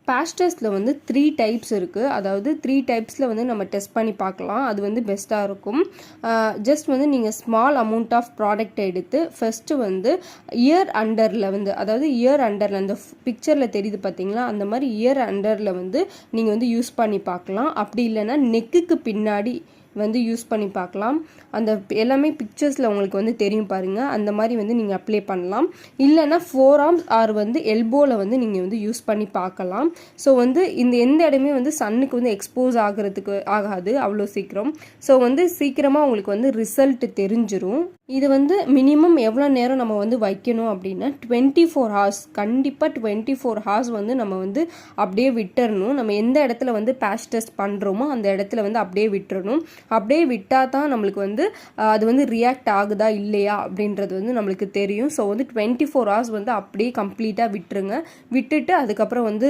Batch டெஸ்ட்டில் வந்து 3 types இருக்குது. அதாவது 3 டைப்ஸில் வந்து நம்ம டெஸ்ட் பண்ணி பார்க்கலாம். அது வந்து பெஸ்ட்டாக இருக்கும். ஜஸ்ட் வந்து நீங்கள் ஸ்மால் அமௌண்ட் ஆஃப் ப்ராடக்ட் எடுத்து ஃபஸ்ட்டு வந்து இயர் அண்டரில் வந்து, அதாவது இயர் அண்டரில் அந்த பிக்சரில் தெரியுது பார்த்தீங்களா, அந்த மாதிரி இயர் அண்டரில் வந்து நீங்கள் வந்து யூஸ் பண்ணி பார்க்கலாம். அப்படி இல்லைன்னா நெக்குக்கு பின்னாடி வந்து யூஸ் பண்ணி பார்க்கலாம். அந்த எல்லாமே பிக்சர்ஸில் உங்களுக்கு வந்து தெரியும் பாருங்கள். அந்த மாதிரி வந்து நீங்கள் அப்ளை பண்ணலாம். இல்லைன்னா 4 ஆர்ம்ஸ் ஆர் வந்து எல்போவில் வந்து நீங்கள் வந்து யூஸ் பண்ணி பார்க்கலாம். ஸோ வந்து இந்த எந்த இடமே வந்து சன்னுக்கு வந்து எக்ஸ்போஸ் ஆகிறதுக்கு ஆகாது அவ்வளோ சீக்கிரம். ஸோ வந்து சீக்கிரமாக உங்களுக்கு வந்து ரிசல்ட் தெரிஞ்சிடும். இது வந்து மினிமம் எவ்வளோ நேரம் நம்ம வந்து வைக்கணும் அப்படின்னா 24 ஹார்ஸ், கண்டிப்பாக 24 ஹார்ஸ் வந்து நம்ம வந்து அப்படியே விட்டுறணும். நம்ம எந்த இடத்துல வந்து பேட்ச் டெஸ்ட் பண்ணுறோமோ அந்த இடத்துல வந்து அப்படியே விட்டுறணும். அப்படியே விட்டால் தான் நம்மளுக்கு வந்து அது வந்து ரியாக்ட் ஆகுதா இல்லையா அப்படின்றது வந்து நம்மளுக்கு தெரியும். ஸோ வந்து 24 ஹார்ஸ் வந்து அப்படியே கம்ப்ளீட்டாக விட்டுருங்க. விட்டுட்டு அதுக்கப்புறம் வந்து